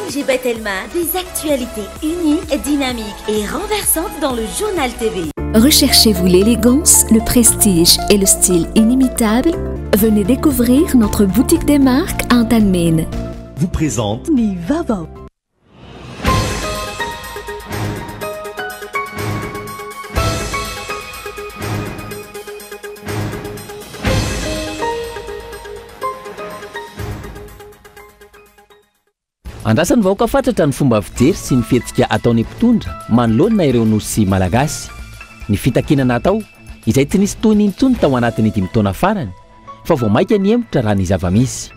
Ange Telma, des actualités uniques, dynamiques et renversantes dans le journal TV. Recherchez-vous l'élégance, le prestige et le style inimitable? Venez découvrir notre boutique des marques à Antalmine. Vous présente Ni Vava. Andrasan'ny vahoaka fantatra ny fomba fijery sy ny fihetsika ataon'ny mpitondra manoloana ireo nosy malagasy. Ny fitakinana atao izay tsy nisy toy n'intsony tao anatin'ny 5 taona farany fa vao maika ny hemotra raha ny zava-misy.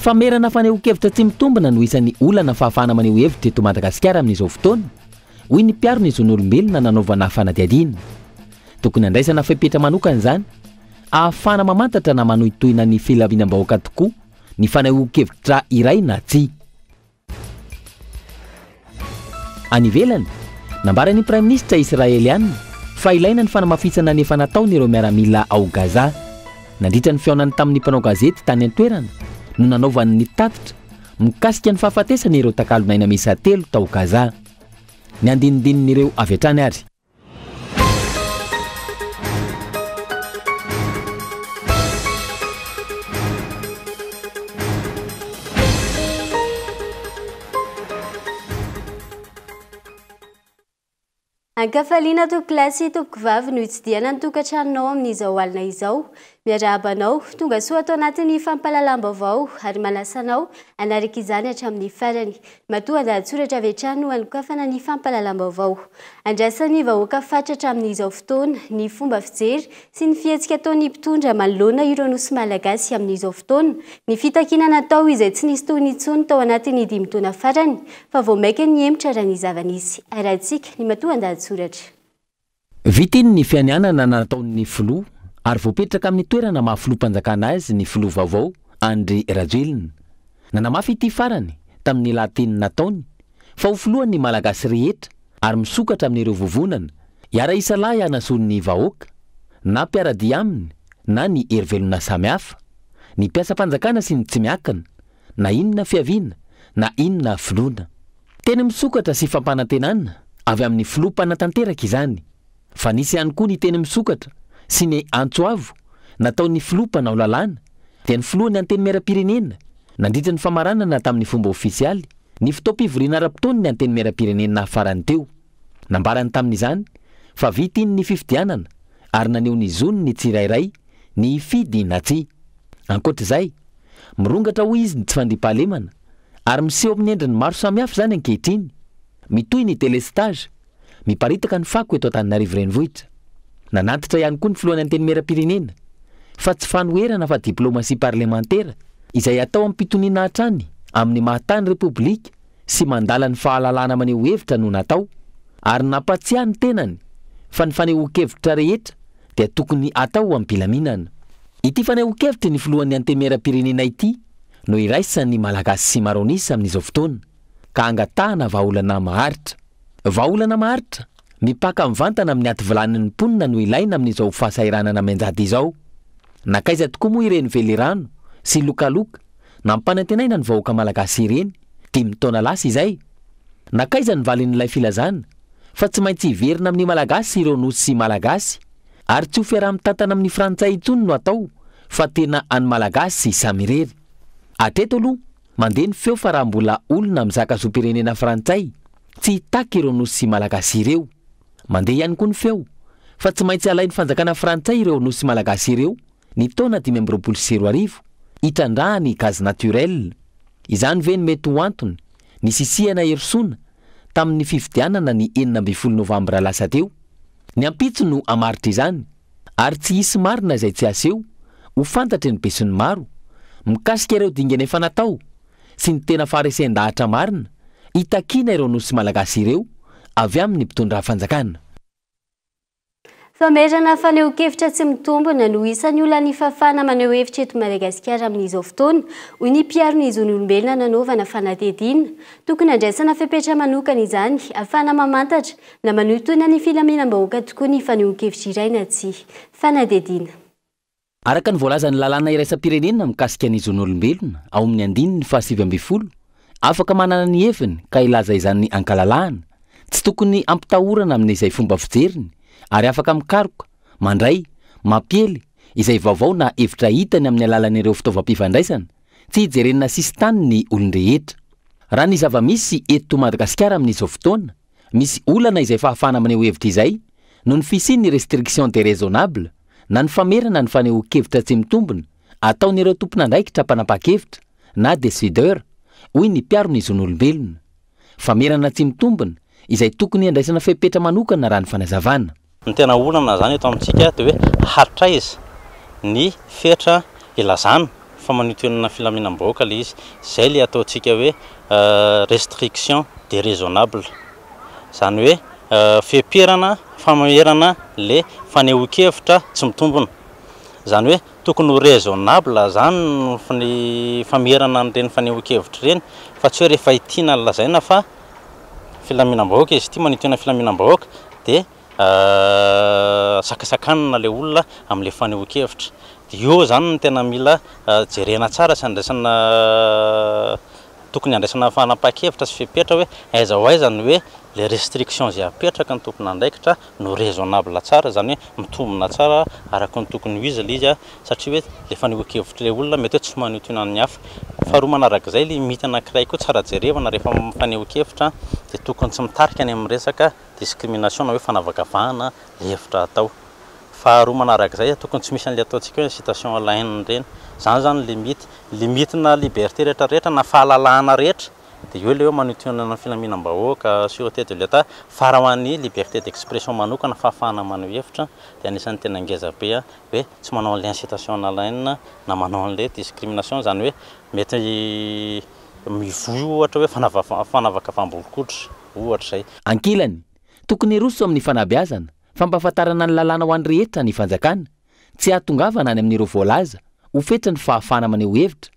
Famerana fanehoan-kevitra tsy mitombina no isan'ny olana fahafahana maneho hevitra eto Madagasikara amin'izao fotoana. Hoy ny mpiaro ny zon'olombelona nanaovana fanadihadiana. Tokony andraisana fepetra manokana izany ahafahana mamantatra na manohitohina ny filaminam-bahoaka tokoa ny fanehoan-kevitra iray na tsy. Any ivelany, nambaran'ny Prime Ministre Israeliana fa ilaina ny fanamafisana ny efa nataon'ireo miaramila ao Gaza. Nandritra ny fihaonany tamin'ny mpanao gazety tany an-toerana no nanaovany ny tatitra mikasika ny fahafatesana ireo takalonaina miisa 3 tao Gaza. Ny andinindin'ireo avy hatrany ary. Ankafaliana toko klasy toko vavy no hitsidiana ny tokantranonao amin'izao alina izao. Miarabanao tonga soa atao anatin'ny fampahalalam-baovao ary manasanao anaraka izany hatramin'ny farany. Matoa andahatsoratra avy hatrany no anokafana ny fampahalalam-baovao. Andrasan'ny vahoaka fatratra amin'izao fotoana ny fomba fijery sy ny fihetsika ataon'ny mpitondra manoloana ireo nosy malagasy amin'izao fotoana. Ny fitakinana atao izay tsy nisy toy n'intsony tao anatin'ny 5 taona farany fa vao maika ny hemotra raha ny zava-nisy. Arahantsika ny matoa andahatsoratra. Vitiny ny fianianana nataon'ny filoha ary voapetraka amin'ny toerana maha-filoha-mpanjakana azy ny filoha vaovao Andry Rajoelina. Nanamafy ity farany tamin'ny lahateny nataony fa ho filohan'ny malagasy rehetra ary misokatra amin'ireo vovonana hiara isa lahy hanason'ny vahoaka na mpiaradia aminy na ny hery-velona samihafa, ny mpiasa-mpanjakana sy ny tsy miakana, na inona fiaviana na inona filoana. Tena misokatra sy fampanantenana avy amin'ny filoha-mpanatanteraka izany. Fa nisy ihany koa ny teny misokatra sy ny antsoavo nataon'ny filoha-mpanao lalàna dia ny filohan'ny anteny miaram-pirenena nandritra ny famaranana tamin'ny fomba ofisialy ny fitaom-pivoriana ara-potoany ny anteny miaram-pirenena farany teo. Nambarany tamin'izany fa vita iny ny fifidianana ary naneho ny zony ny tsirairay ny fidy na tsy. Ankoatr'izay, mirongatra hoy izy ny tsy fandriam-pahalemana ary miseho amin'ny endriny maro samihafa zany ankehitriny. Mitohy ny telestage, miparitaka ny fako eto Antananarivo renivohitra. Nanantitra ihany koa ny filohan'ny anteny miaram-pirenena fa tsy fanoherana fa diplomasia parlementaire izay atao am-pitoniana hatrany amin'ny mahatany repoblika sy mandala ny fahalalana maneho hevitra no natao ary nampatsiahy ny tenany fa ny fanehoan-kevitra rehetra dia tokony atao am-pilaminana. Ity fanehoan-kevitra ny filohan'ny anteny miaram-pirenena ity no iraisan'ny malagasy sy maronisa amin'izao fotoana ka angatahana vahaolana maharitra. Vahaolana maharitra mipaka mivantana amin'ny aty vilanin'ny mponina no ilaina amin'izao fahasairanana menjady izao. Nakaiza tokoa moa ireny Velirano sy Lokaloka nampanantenaina ny vahoaka malagasy ireny 5 taona lasa izay. Nakaiza ny valin'ilay filazana fa tsy maintsy hiverina amin'ny malagasy ireo nosy malagasy ary tsy ho fiaraha-mitantana amin'ny frantsay intsony no atao fa tena any malagasy samirery. Hatreto aloha mandeha ny feo fa raha mbola olona mizaka zo-pirenena frantsay tsy hitaka ireo nosy malagasy ireo. Mandeha ihany koa ny feo fa tsy maintsy alain'ny fanjakana frantsay ireo nosy malagasy ireo ny taona 2024 hitrandrahany gaz naturel. Izany ve ny mety ho antony ny sisihana herisona tamin'ny fifidianana ny 19 Novambra lasa teo. Ny ampitso no amaritra izany ary tsy hisy marina izay tsy aseho ho fantatry ny be sy ny maro mikasika ireo dingana efa natao sy ny tena faharesen-dahatra marina hitakina ireo nosy malagasy ireo avy amin'ny mpitondra fanjakana. Famerana fanehoan-kevitra tsy mitombina no isan'ny olana fafana maneho hevitra eto Madagasikara amin'izao fotoana. Hoy ny mpiaro ny zon'olombelona nanaovana fanadihadiana. Tokony andraisana fepetra manokana izany ahafahana mamantatra na manohitohina ny filaminam-bahoaka tokoa ny fanehoan-kevitra iray na tsy. Fanadihadiana. araka ny voalazany lalàna iraisam-pirenena mikasika ny zon'olombelona ao amin'ny andiny ny fahasivy-ambifolo afaka manana ny heviny ka ilaza izany ankalalahana tsy tokony ampitahorana amin'izay fomba fijeriny ary afaka mikaroka mandray mampiely izay vaovao na hevitra hitany amin'ny alalan'ireo fitaovam-pifandraisana tsy hijerenina sisy tany ny olon-drehetra raha ny zava-misy eto Madagasikara amin'izao fotoana misy olana izay fahafana maneho hevitra izay no ny fisian'ny restriction déraisonnable na ny famerana ny faneho-kevitra tsy mitombona ataon'ireo tompon'andraikitra mpanapa-kevitra na décideur hoy ny mpiaro ny zon'olombelona famerana tsy mitombona izay tokony andraisana fepetra manokana raha ny fanazavana ny tena olana zany eto amintsika dia hoe hatraiza ny fetra ilazana fa manitoenana filaminam-bahoaka le izy zay le ataontsika hoe restriction déraisonnable zany hoe feperana famerana le faneho-kevitra tsy mitombona zany hoe tokony ho raisonnable zany ny famerana an'ireny faneho-kevitra ireny fa tsy hoe rehefa itiana lazaina fa filaminam-bahoaka izy ity manitoena filaminam-bahoaka dia sakasakanina le olona amin'le faneho-kevitra dia eo zany ny tena mila jerena tsara sy andraisana tokony andraisana fanapa-kevitra sy fepetra hoe aiza ho aiza ny hoe le restriction zay apetraka ny tompon'andraikitra no raisonnable tsara zany hoe mitombona tsara araka ny tokony ho izy le izy satria hoe le faneho-kevitra le olona mety hoe tsy manitoena ny hafa faharoa manarak'izay limity anankiray koa tsara jerevana rehefa faneho-kevitra dia tokony tsy mitarika any amin'ny resaka discrimination na hoe fanavakavahana le hevitra atao faharoa manarak'izay tokony tsy misy an'le ataontsika hoe citation à la haine ireny zany zany limite na liberté rehetrarehetra na fahalalahana rehetra dia eo le hoe manitoenana filaminam-bahoaka sûreté de l'État fara ho an'ny liberté d'expression manokana fahafahana maneho hevitra dia anisan'ny tena ngeza be hoe tsy manao an'le incitation à la haine na manao an'le discrimination zany hoe mety mivoy ohatra hoe fanavakavaham-bolokoditra ohatra zay ankilany tokony roso amin'ny fanabeazana fampahafantarana ny lalàna ho an'ny rehetra ny fanjakana tsy ahatongavana any amin'ireo voalaza ho fetra ny fahafana maneho hevitra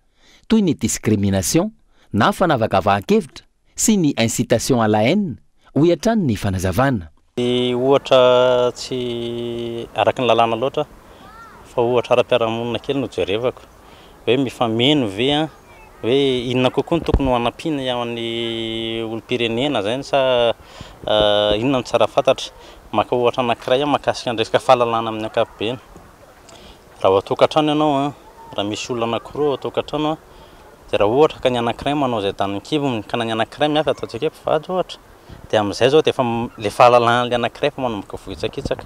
toy ny discrimination na fanavakavahan-kevitra sy ny incitation à la haine ho hiatrany ny fanazavana ohatra tsy araka ny lalàna loatra fa ohatra ara-piarahamonina kely no jerevako hoe mifameno ve hoe inona kokoa ny tokony ho anampina ao amin'ny olom-pirenena zany sa inona no tsara fantatra maka ohatra anankiray mahakasika ny resaka fahalalana amin'ny ankapobeny raha ho atokantrano ianao raha misy olona anankiroa atokantrano dia raha ohatra ka ny anankiray manao zay tany-kibony ka ny anankiray miavy ataontsika hoe mpivady ohatra dia amin'izay zao dia efa le fahalalana le anankiray fa manomboka vohitsakitsaka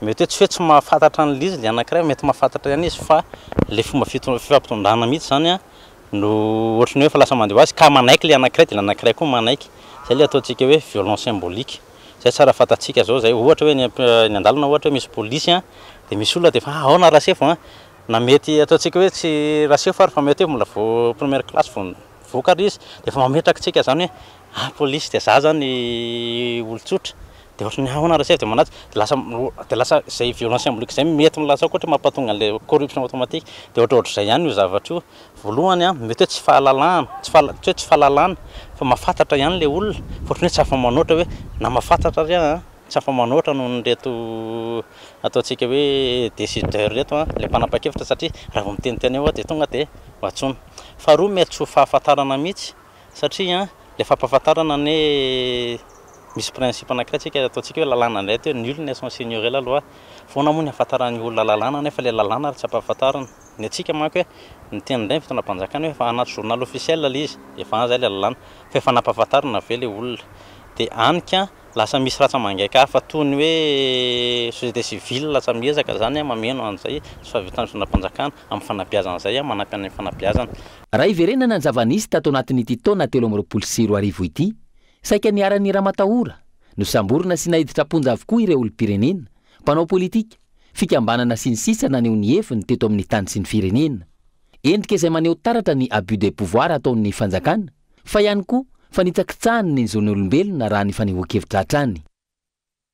mety hoe tsy hoe tsy mahafantatra an'le izy le anankiray mety mahafantatra ihany izy fa le fomba fifampitondrana mihitsy zany no ohatry ny hoe fa lasa mandeha azy ka manaiky le anankiray dia le anankiray koa manaiky zay le ataontsika hoe violence symbolique zay tsara fantatsika zao zay ohatra hoe ny andalana ohatra hoe misy polisy dia misy olona dia fa ao na rasefo na mety ataontsika hoe tsy rasefo ary fa mety hoe mbola première classe voaka ary izy dia fa mametraka tsika zany hoe polisy dia za zany olon-tsotra dia ohatra ny ao na rasefo dia manatsy dia lasa zay violence symbolique zay mety milasa ohatra hoe mampatonga an'le corruption automatique dia ohatra zay ihany io zavatra io voalohany mety hoe tsy fahalalana tsy fahalalana fa mahafantatra ihany le olona fa ohatra hoe tsy afa manoatra hoe na mahafantatra ary tsy afa manoatra noho nyreto ataontsika hoe décideur reto le mpanapa-kevitra satria raha vao miteniteny eo dia tonga dia atsona faharoa mety tsy ho fahafantarana mihitsy satria le fampahafantarana ny misy principe anankiray tsika ataontsika hoe lalàna indray teo nul ne sans ignorer la loi foana moa ny ahafantaran'ny olona lalàna nefa le lalàna ary tsy ampahafantarana ny atsika manko hoe ny teny indray fitondram-panjakana hoe fa anaty journal officiel le izy efa zay le lalàna fa efa nampahafantarana ve le olona dia anika lasa misy ratsa mangaika hafa toy ny hoe société civile lasa miezaka zany mameno an'izay tsy fahavitan'ny fitondram-panjakana amin'ny fanabeazan'izay manampy amin'ny fanabeazana raha iverenana ny zava-nisy tato anatin'ity taona 13 ity saika niara-ny Ramatahora no samborina sy nahiditra-ponja avokoa ireo olom-pirenena mpanao politika fikambanana sy ny sisa naneho ny heviny teto amin'ny tany sy ny firenena endrika izay maneho taratra ny abus de pouvoir ataon'ny fanjakana fa ihany koa fa nitsakitsahany ny zon'olombelona raha ny fanehoan-kevitra hatrany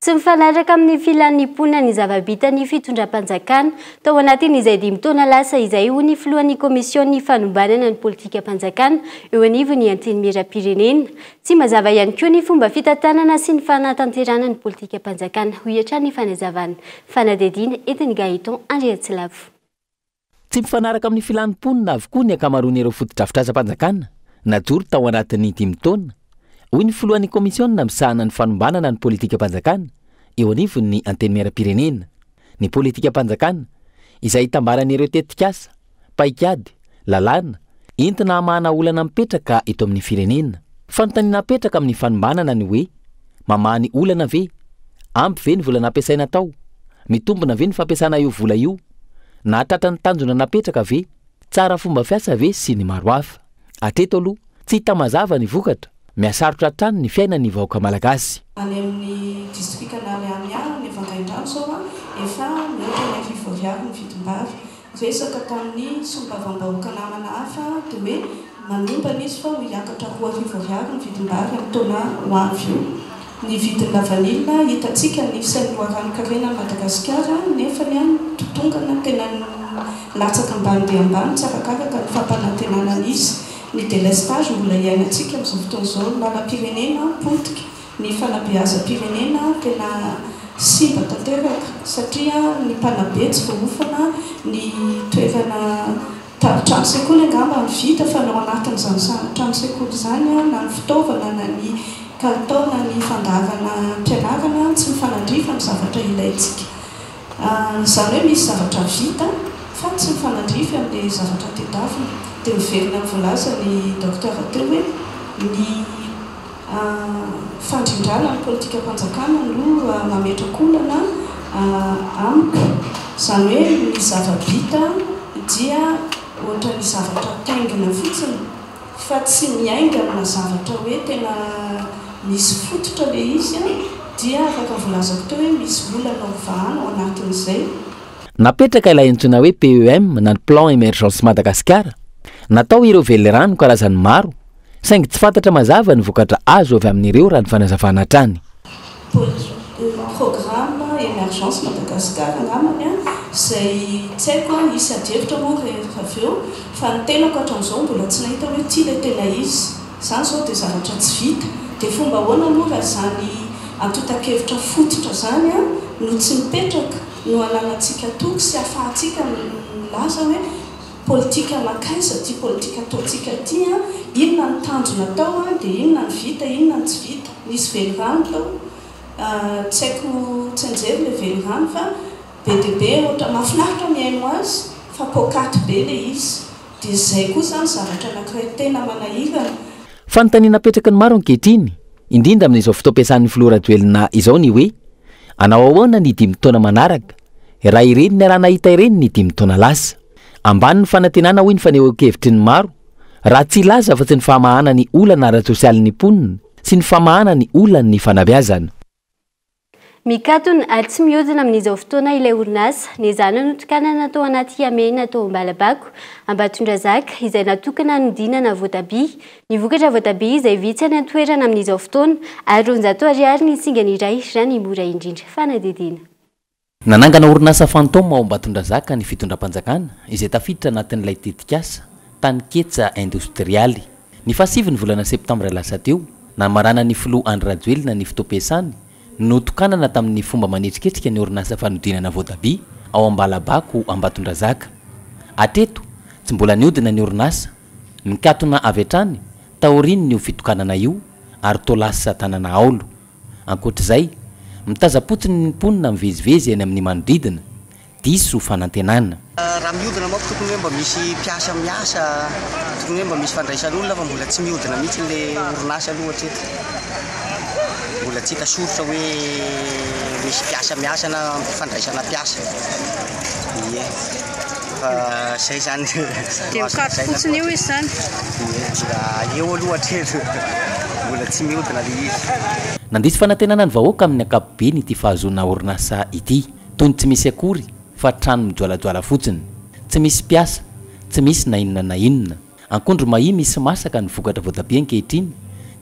tsy mifanaraka amin'ny filanipona ny zava-bita ny fitondram-panjakana tao anatin'izay 5 taona lasa izay ho ny filohan'ny komisiony fanombanana ny politika panjakana eo anivo ny anteny miram-pirenena tsy mazava ihany koa ny fomba fitantanana sy ny fanatanterana ny politika panjakana ho hiatrany fanazavana fanadediana entiny Gaëtan Andriatsilavo tsy mifanaraka amin'ny filanimponina avokoa ny akamaroan'ireo fotodrafitrasa-panjakana najoro tao anatin'ny 5 taona hoy ny filohan'ny komisiona misahana ny fanombanana ny politika panjakana eo anivon'ny anteny miaram-pirenena. Ny politika panjakana izay tambaran'ireo tetikasa, paikady, lalàna entina hamahana olana mipetraka eto amin'ny firenena. Fanontaniana petraka amin'ny fanombanana ny hoe mamahany olana ve, ampy ve ny vola nampiasaina tao, mitombona ve ny fampiasana io vola io, na hatratra ny tanjona napetraka ve, tsara fomba fiasa ve sy ny maro hafa. Hatreto aloha tsy hita mazava ny vokatra, miasarotra hatrany ny fiainan'ny vahoaka malagasy. Any amin'ny distrikta Narianiana ny Vangaindrano zao efa mihoatra ny 10 ariary ny vidim-bary. Resaka tamin'ny sombavam-bahoaka namana hafa dia hoe manombana izy fa ho hiakatra 10 ariary ny vidim-bary amin'ny taona ho avy io. Ny vidina vanilina hitantsika ny fisain'ny loharano-karena Madagasikara nefa ny totongana tena latsaka ambany dia ambany tsy arakaraka ny fampanantenana izy. Ny délestage mbola iainantsika amin'izao fotoana izao lalam-pirenena politika, ny fanabeazam-pirenena tena simba tanteraka satria ny mpanabe tsy voafana ny toerana trano sekoly angamba ny vita fanao anatin'izany trano sekoly izany na ny fitaovana na ny kalitao na ny fandaharana mpianarana tsy mifanandrifa ny zavatra ilaintsika. Izany hoe misy zavatra vita fa tsy mifanandrify amin'ilay zavatra tedavina. Dia miverina voalaza ny docteur teo hoe ny fandrindrana ny politika panjakana no mametraka olana amiko. Izany hoe ny zava-bita dia ohatra ny zavatra taingina fotsiny fa tsy miainga amina zavatra hoe tena misy fototra le izy dia afaka voalazako teo hoe misy olana ovahana ao anatin'izay. Napetraka ilay antsoina hoe PEM na ny plan émergence Madagasikara. Natao ireo velerano karazany maro saingy tsy fantatra mazava ny vokatra azo avy amin'ireo raha ny fanazavana hatrany. Programme émergence Madagasikara ngamany izay tsy haiko isy adihevitra moa rehefa avy eo fa ny tenako hatram'izao mbola tsy nahita hoe ty ilay tena izy. Izany izao dia zavatra tsy vita dia fomba ahoana moa raha izany antotan-kevitra fototra izany no tsy mipetraka no ananantsika toky sy ahafahantsika milaza hoe politika makaiza ty politika ataontsika ty inona ny tanjona tao dia inona ny vita inona ny tsy vita. Nisy velirano tao tsy haiko tsy anjery le velirano fa be dia be ohatra mahafinaritra miaino azy fa pokaty be le izy dia izay koa izany zavatra anankiray tena manahirana. Fanontaniana petraka ny maro ankehitriny indrindra amin'izao fotoam-piasan'ny filoha-rajoelina izao ny hoe anao ahoana ny 5 taona manaraka raha ireny ny raha nahita ireny ny 5 taona lasa. Ambany ny fanantenana hoy ny fanehoan-kevitry ny maro raha tsy laza fa tsy ny famahana ny olana ara-tsosialy ny mponina sy ny famahana ny olana ny fanabeazana. Mikatona ary tsy mihodina amin'izao fotoana ilay orinasa ny izany notokana natao anaty amena natao Ambalabako Ambatondrazaka izay natokana nodinana voatabia. Ny vokatra voatabia izay vitsy any an-toerana amin'izao fotoana ary 200 ariary ny singany iray raha ny mora indrindra fanadidina. Nanangana orinasa fantôma ao Ambatondrazaka ny fitondram-panjakana izay tafiditra anatin'ilay tetikasa tany ketsa industrialy. Ny fahasivy ny volana septambra lasa teo namarana ny filoha Andry Rajoelina ny fotoam-piasany notokanana tamin'ny fomba manetriketrika ny orinasa fanodinana voatabia ao Ambalabako Ambatondrazaka. Hatreto tsy mbola nihodina ny orinasa mikatona avy hatrany taoriny ny fitokanana io ary tolasa tanana aolo. Ankoatr'izay mitazapotsiny ny mponina mivezivezy eny amin'ny manodidina diso fanantenana. Raha mihodina moa tokony hoe mba misy mpiasa miasa, tokony hoe mba misy fandraisan'olona fa mbola tsy mihodina mihitsy le orinasa aloha hatreto. Mbola tsy hita soritra hoe misy mpiasa miasa na fandraisana mpiasa. Ie. Fa zay zany dia mikato fotsiny eo izy zany. Ie, eo aloha hatreto. Mbola tsy mihodina le izy. Nandisy fanantenana ny vahoaka amin'ny ankapobeny ity fahazoana orinasa ity. Toy ny tsy misy akory fa trano mijoalajoala fotsiny, tsy misy mpiasa, tsy misy na inona na inona. Ankondro mahi misy masaka ny vokatra voatabia ankehitriny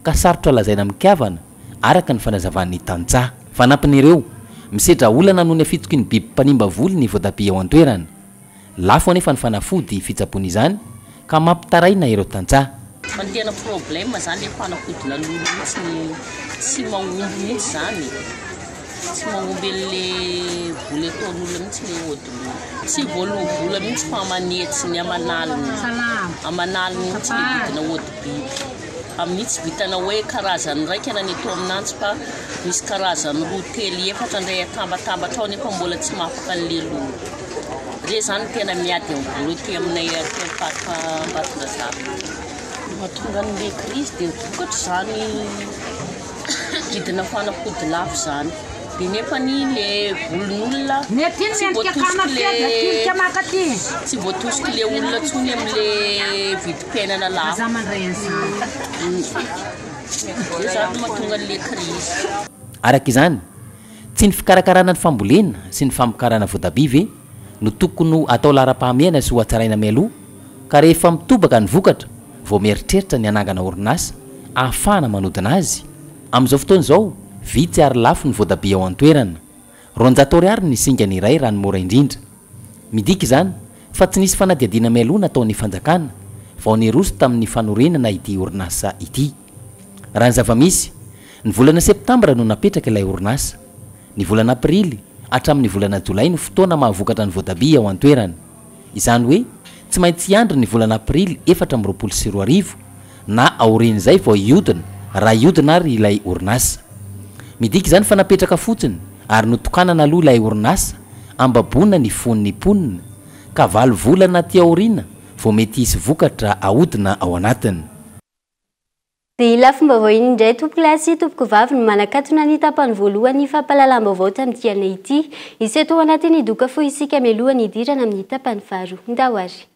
ka sarotra lazaina mikavana araka ny fanazavan'ny tantsaha. Fanampin'ireo misedra olana noho ny afitoky ny biby mpanimba voly ny voatabia ao an-toerana. Lafo anefa ny fanafody fitsapony izany ka mampitaraina ireo tantsaha. Fa ny tena problème zany le fanakodina lolo mihitsy ny tsy mahomby mihitsy zany. tsy maombelyle vola ataon'olona mihitsy le odiny tsy voalovola mihitsy fa amanetsy ny amanaliny mihitsy le vidina odibiby amin'itsy vitana hoe karazany raika na ny atao aminanjy fa misy karazany roa telo efatra ndray atambatambatra ao nefa mbola tsy mahafaka an'le loha re zany tena miady amin'ny vola ty aminay aty Mbatondrazafa mahatonga an'le crise dia vokatra zany vidina fanafody lafo zany dia nefa ny le volon'olona tsy voatosiky le olona tsony amin'le vidim-piainana lafo zany mahatonga an'le crise araka izany tsy ny fikarakarana ny fambolena sy ny famokarana voatabia ve no tokony atao lara-pahamiana sy ho atsaraina mialoha ka rehefa mitobaka ny vokatra vao mieritreritra ny anangana orinasa ahafahana manodina azy amin'izao fotoana izao vitsy ary lafo ny voatabia ao an-toerana 200 ariary ny singany iray raha ny mora indrindra midika izany fa tsy nisy fanadiadiana mialoha nataon'ny fanjakana vao niroso tamin'ny fanorenana ity orinasa ity raha ny zava-misy ny volana septambra no napetraka ilay orinasa ny volana aprily hatramin'ny volana jolay no fotoana mahavokatra ny voatabia ao an-toerana izany hoe tsy maintsy andry ny volana aprily 424 na aorin'izay vao iodina raha iodina ary ilay orinasa midika izany fa napetraka fotsiny ary notokanana aloha ilay orinasa ambabona ny fon'ny mponina ka 9 volana ty aoriana vao mety hisy vokatra ahodina ao anatiny dia ila fomba iny indray tompolasy tompoko vavy no manakatona ny tapany voalohany fampalalam-baovao tamin'ity ana ity iseto anatiny doka fo isika mialohany idirana amin'ny tapany faharoa ndahoary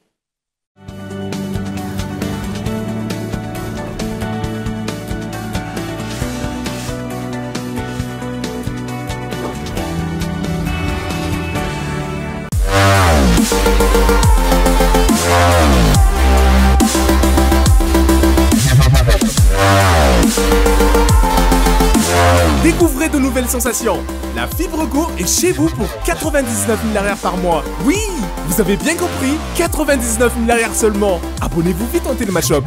Découvrez de nouvelles sensations. La Fibre Go est chez vous pour 99 000 arrières par mois. Oui, vous avez bien compris, 99 000 arrières seulement. Abonnez-vous vite en Télémashop.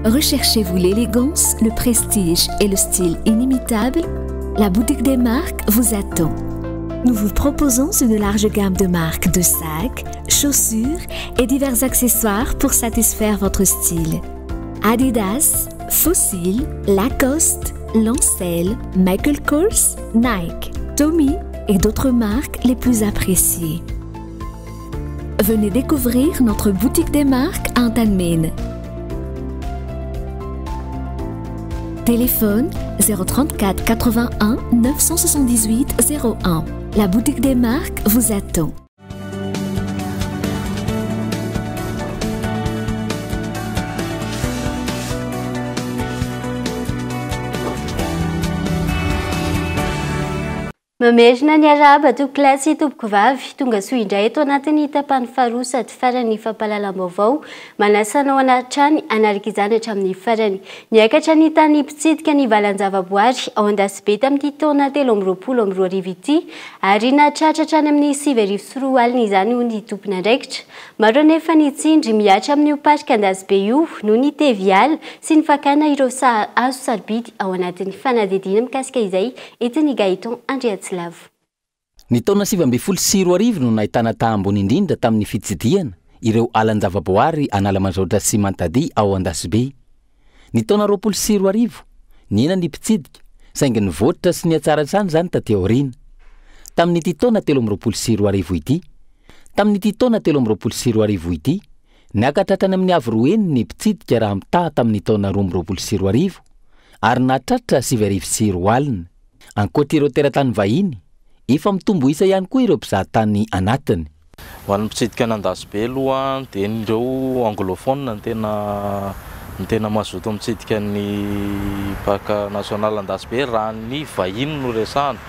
Recherchez-vous l'élégance, le prestige et le style inimitable? La boutique des marques vous attend. Nous vous proposons une large gamme de marques de sacs, chaussures et divers accessoires pour satisfaire votre style. Adidas, Fossil, Lacoste, Lancel, Michael Kors, Nike, Tommy et d'autres marques les plus appréciées. Venez découvrir notre boutique des marques à Antalmine. Téléphone 034 81 978 01. La boutique des marques vous attend. Mamerina ny araba tokolasy tompoko vavy tonga soa indray eto anatiny tapany faharoa sady farany fampalalam-baovao manasanao anatrany anaraka izany hatramin'ny farany niakatra ny tany mpitsidika ny valan-javaboary ao Andasibe tamin'ity taona 2024 ity ary nahatratratra any amin'ny 7 alina izany ho ny tompony andraikitra maro nefa nitsindry miatra amin'ny parika Andasibe io no ny teviala sy ny fakana ireo azo sarobidy ao anatin'ny fanadidina mikasika izay etiny Gaëtan Andriatsy. Ny taona 2024 no nahitana tahambony indrindra tamin'ny fitsidiana ireo alan-javaboary Analamandrotra sy Mantady ao Andasibe. Ny taona 2024 niena ny mpitsidika saingy ny voatra sy ny atsaratrany zany taty aoriana. Tamin'ity taona 2024 ity, tamin'ity taona 2024 ity, niakatratrany amin'ny avroeny ny mpitsidika raha mitaha tamin'ny taona 2024 ary nahatratra 7 alina. Ankoatra ireo teratany vahiny, efa mitombo isa ihany koa ireo mpizahatany anatiny. Ho an'ny mpitsidika an'Andasibe aloha dia ireo anglophone ny tena mazoto mitsidika ny parc national Andasibe raha ny vahiny no resahana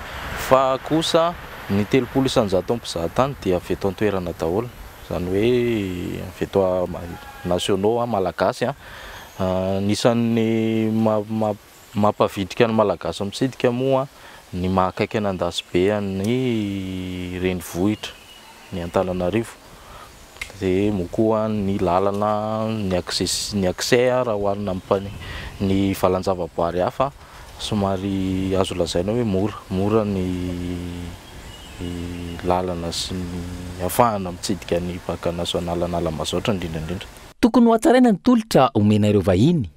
fa kosa ny 300 isanjato mpizahatany dia avy eto an-toerana daholo, izany hoe avy eto nationaux malagasy nisan'ny mampavidrika ny malagasy mitsidika moa ny mahakaiky an'Andasibe ny renivohitra ny Antananarivo dia mokoa ny lalana ny accès raha hoanina ampany ny valan-javaboary hafa somary azo lazaina hoe mora ny lalana sy ny ahafahana mitsidika ny parc national Nalamazotra indrindrandrindra. Tokony ho hatsaraina ny tolotra omena ireo vahiny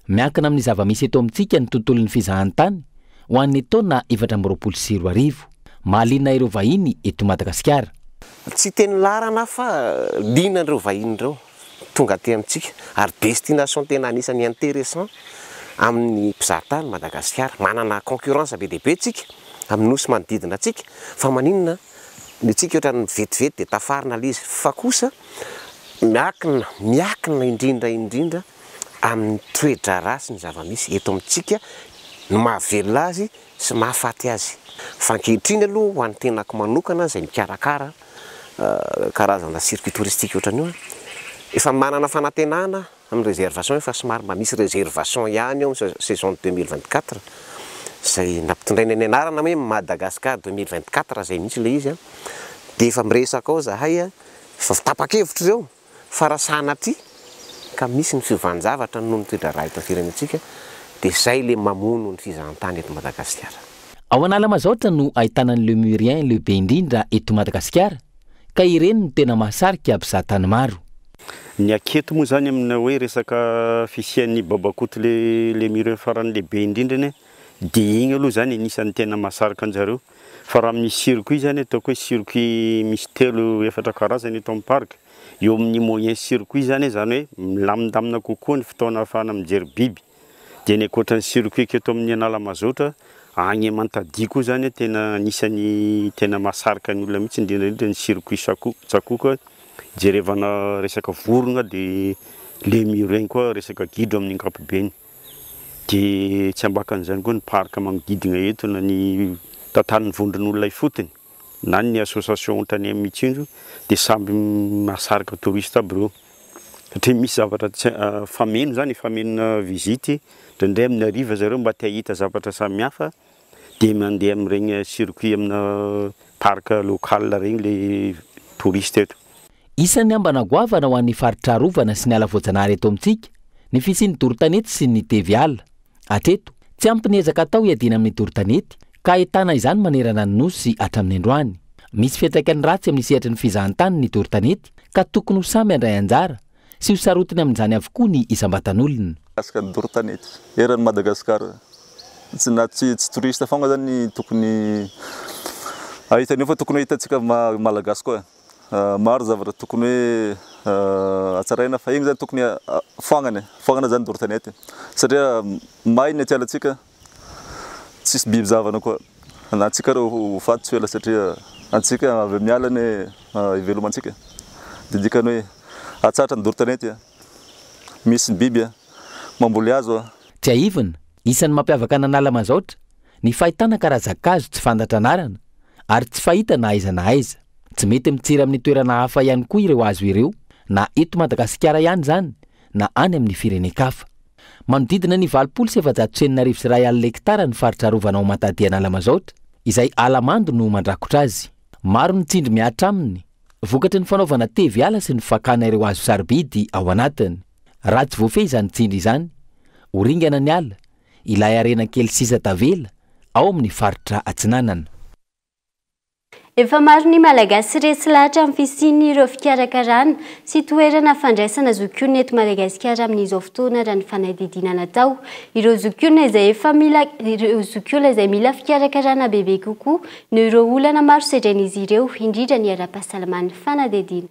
miankina amin'ny zava-misy eto amintsika ny tontolon'ny fizahantany ho an'ny taona 2024. Mahalina ireo vahiny eto Madagasikara. Tsy teny larana fa lina ireo vahiny ireo tonga aty amintsika ary destination tena anisany intéressant amin'ny mpizahatany Madagasikara. Manana concurrence be dehibe tsika amin'ny nosy manodidina atsika fa maninona ny tsika ohatra ny vetivety dia tafarina izy fa kosa miakina indrindra amin'ny toedra rasy ny zava-misy eto amintsika no mahavelona azy sy mahafaty azy. Fa ankehitriny aloha ho an'ny tenako manokana izay mikarakara karazana circuit touristique ohatran'io efa manana fanantenana amin'ny réservation efa somary misy réservation ihany eo amin'ny saison 2024 izay nampitondraina ny anarana hoe Madagascar 2024 izay mihitsy ilay izy dia efa miresaka ao zahay fa tapakevitra izao fa raha sanatry ka misy ny fiovanjavatra noho ny toedra raha eto firenentsika dia izay le mamono ny fizahantany eto Madagasikara. Ao Nalamazotra no ahitana ny Lemurien lehibe indrindra eto Madagasikara ka ireny no tena mahasarika mpizahatany maro. Ny aketo moa zany amina hoe resaka fisian'ny babakoto Lemurien farany lehibe indrindrany dia igny aloha zany anisan'ny tena mahasarika anjareo. Fa raha amin'ny circuit zany ataoko hoe circuit misy 3-4 karazany eto amin'ny parc. Eo amin'ny moyen circuit zany hoe milamindamina kokoa ny fotoana ahafahana mijery biby. Dia ny ankoatran'ny circuit eto amin'ny Nalamazotra agny Amantadihy zany tena anisany tena mahasarika ny olona mihitsy indrindrandrindra ny circuit Tsakoka jerevana resaka vorona dia Lemurien koa resaka gidro amin'ny ankapobeny. Dia tsy ambakan'izany koa ny parc manodidina eto na ny tantanin'ny vondron'olona ifotony na ny association ohatrany amin'ny Mitsindro dia samby mahasarika touriste aby ireo. Satria misy zavatra fameno zany fameno visite ndraindray amin'ny hariva zareo mba te hahita zavatra samihafa dia mandeha amin'ireny circuit amina parc local regny le touriste eto. Isan'ny ambana goavana ho an'ny faritra arovana sy ny ala voajanahary eto amintsika ny fisian'ny dorotanety sy ny teviala. Atreto tsy ampy ny ezaka atao hiadiana amin'ny dorotanety ka ahitana izany manerana ny nosy hatramin'ny androany. Misy fiantraikany ratsy amin'ny sehatra ny fizahantany ny dorotanety ka tokony ho samy andray anjara sy ho sarotiny amin'izany avokoa ny isam-batan'olona. Asaka dorotanety eran'ny Madagasikara tsy touriste fogna zany tokony ahitany fa tokony hitantsika malagasy koa. Maro zavatra tokony hoe hatsaraina fa igny zany tokony foagnana zany dorotanety satria maina atiala atsika tsisy biby zavana koa na antsika reo faty tsy ela satria antsika avy miala ny ivelomantsika dia dikany hoe atsatra ny dorotanety misy biby mamboly azo. Tsy aivana isan'ny mampiavaka ny Nalamazotra ny fahitana karazan-kazo tsy fantatra anarana ary tsy fahita na aiza na aiza. Tsy mety mitsiry amin'ny toerana hafa ihany koa ireo azo ireo na eto Madagasikara ihany zany na any amin'ny firenen-kafa. Manodidina ny 790,900 hektara ny faritra arovana ao Matadihy Nalamazotra izay alamando no mandrakotra azy. Maro ny tsindry miatra aminy vokatry ny fanaovana teviala sy ny fakana ireo azo sarobidy ao anatiny. Raha tsy voafehy izany tsindry izany horingana ny ala ilay arena kely sisa tavela ao amin'ny faritra Atsinanana. Efa maro ny malagasy resy lahatra amin'ny fisiany ireo fikarakarana sy toerana fandraisana zokiolona eto Madagasikara amin'izao fotoana raha ny fanadidina natao. Ireo zokiolona izay mila fikarakarana bebe kokoa no ireo olana maro sedrain'izy ireo indrindra ny ara-pahasalaman'ny fanadidina.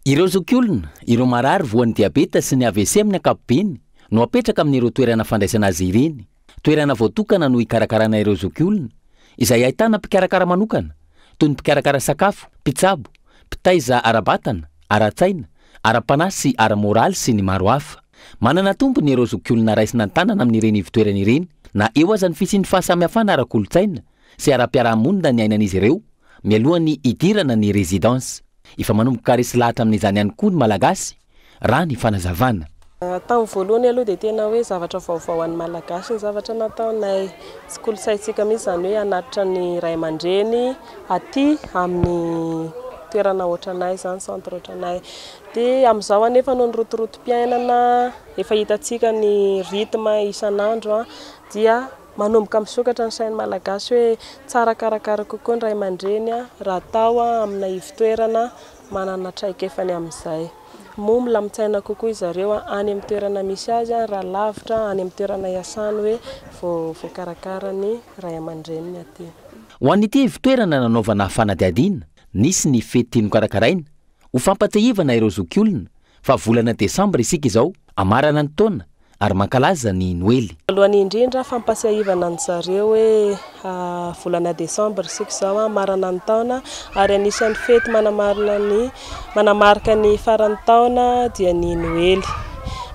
Ireo zokiolona, ireo marary voan'ny diabeta sy ny AVC amin'ny ankapobeny no apetraka amin'ireo toerana fandraisana azy ireny. Toerana voatokana no hikarakarana ireo zokiolona izay ahitana mpikarakara manokana toy ny mpikarakara sakafo, mpitsabo, mpitaiza ara-batana, ara-tsaina, ara-panahy sy ara-moraly sy ny maro hafa. Manana tompony ireo zokiolona raisina tanana amin'ireny ivitoerana ireny na eo aza ny fisian'ny fahasamihafana ara-kolontsaina sy ara-piarahamonina ny ainan'izy ireo mialohan'ny idirana ny résidence. Efa manomboka resy lahatra amin'izany ihany koa ny malagasy raha ny fanazavana. Tamin'ny voalohany aloha dia tena hoe zavatra vaovao an'ny malagasy ny zavatra nataonay. Tsy kolontsaintsika mihitsy zany hoe hanatitra ny ray aman-dreny aty amin'ny toerana ohatranay zany centre ohatranay dia amin'izao anefa noho ny rotorotom-piainana efa hitantsika ny rythme isan'andro dia manomboka misokatra ny sainy malagasy hoe tsara karakara kokoa ny ray aman-dreny raha atao amina ivon-toerana manana traikefa-ny amin'izay moa milamin-tsaina kokoa izareo any amin'ny toerana misy azy raha lavitra any amin'ny toerana iasany hoe voakarakara ny ray aman-dreniny aty. Ho an'ity ivon-toerana nanaovana fanadihadiana nisy ny fety nokarakaraina ho fampatsiahivana ireo zokiolona fa volana Desambra isika izao amarana ny taona ary mankalaza ny Noely. Alohan'ny indrindra fampasiahivana ny zareo hoe volana Desambra isika izao amarana ny taona ary anisan'ny fety manamarika ny faran'ny taona dia ny Noely.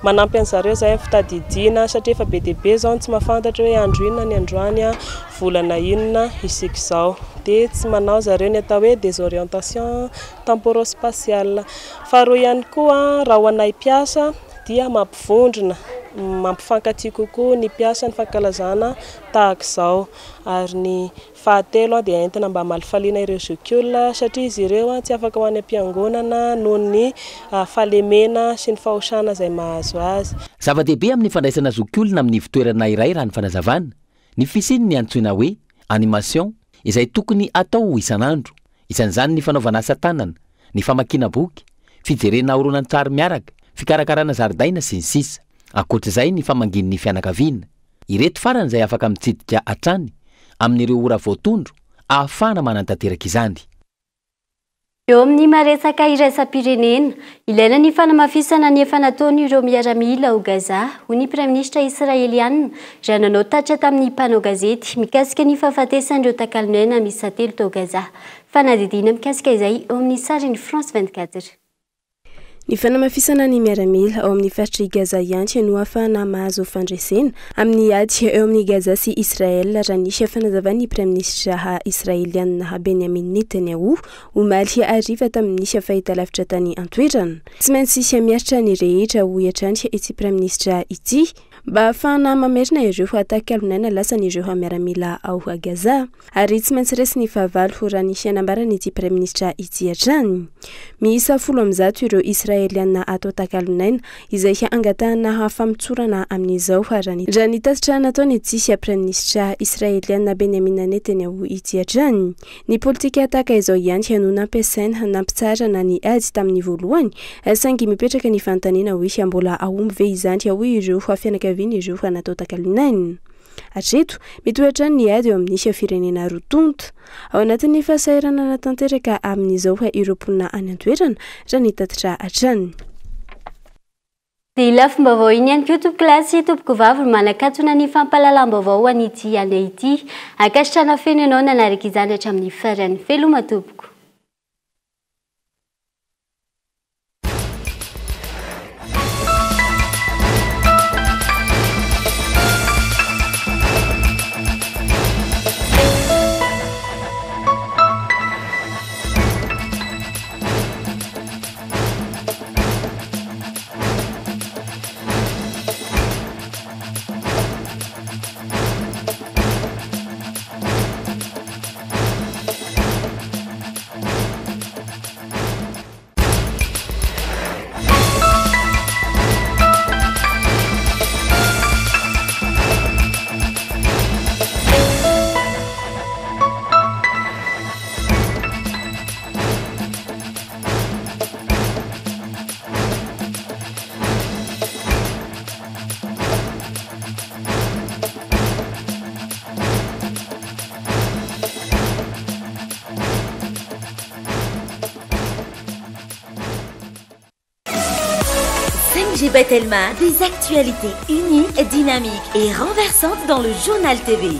Manampy an'zareo zay fitadidiana satria efa be dia be zao tsy mahafantatra hoe andro inona ny androany volana inona isika izao dia tsy manao zareo ny atao hoe désorientation temporospatiale. Faharoa ihany koa raha ho anay mpiasa dia mampivondrona mampifankatia kokoa ny mpiasa ny fankalazana tahaka izao ary ny fahatelo dia entina mba malifaliana ireo zokiolona satria izy ireo tsy afaka ho any am-piangonana noho ny fahalemena sy ny fahosana izay mahazo azy. Zava-dehibe amin'ny fandraisana zokiolona amin'ny ivon-toerana iray raha ny fanazavana ny fisiny ny antsoina hoe animation izay tokony atao isan'andro, isan'izany ny fanaovana asa tanana, ny famakiana boky, fijerena horonan-tsary miaraka, fikarakarana zaridaina sy ny sisa. Ankoatr'izay ny famanginy ny fianakaviana. Ireto farany izay afaka mitsidika hatrany amin'ireo ora voatondro ahafahana manantanteraka izany. Eo amin'ny maresaka iraisam-pirenena, ilaina ny fanamafisana ny efa nataony ireo miaramila ho Gaza ho ny Praiministra Israeliana raha nanao tatra tamin'ny mpanao gazety mikasika ny fahafatesan'ireo takalonena miisa 3 tao Gaza. Fanadidina mikasika izay eo amin'ny sarin'ny France 24. Ny fanamafisana ny miaramila ao amin'ny faritry Gaza ianty no ahafahana mahazo fandresena amin'ny ady eo amin'ny Gaza sy Israel raha nisy fanazavany Praiministra Israeliana Benjamin Netanyahu omaly ariva tamin'ny fahitalavitra tany antoerana. Tsy maintsy sy miaritra ny rehetra ho iatrany ity Praiministra ity mba ahafahana mamerina ireo atakalonana lasan'ireo miaramila ao Gaza ary tsy maintsy resy ny fahavalo raha nisy anambarana ity Praiministra ity hatrany. Miisa 10 ireo Israeliana atao takalonaina izay angatahana hafamitsorana amin'izao raha ny tasitra nataony ity Praiministra Israeliana Benjamin Netanyahu ity hatrany. Ny politika ataka izao ihany no nampiasaina nampitsarana ny ady tamin'ny voalohany saingy mipetraka ny fanontaniana hoe mbola ahomby ve izany hoe ireo fianakaviana ireo natao takalonaina. Hatreto mitoetra ny ady eo amin'ny firenena rotonto ao anatin'ny fahasairana natanteraka amin'izao ireo mponina any antoerana raha ny tatitra hatrany. Dia lafim-baovao iny ihany koa tompoko lasy tompoko vavy manakatona ny fampahalalam-baovao an'ity any ity akasitrana feno ianao nanaraka izany hatramin'ny farany veloma tompoko. Telma, des actualités uniques, dynamiques et renversantes dans le journal TV.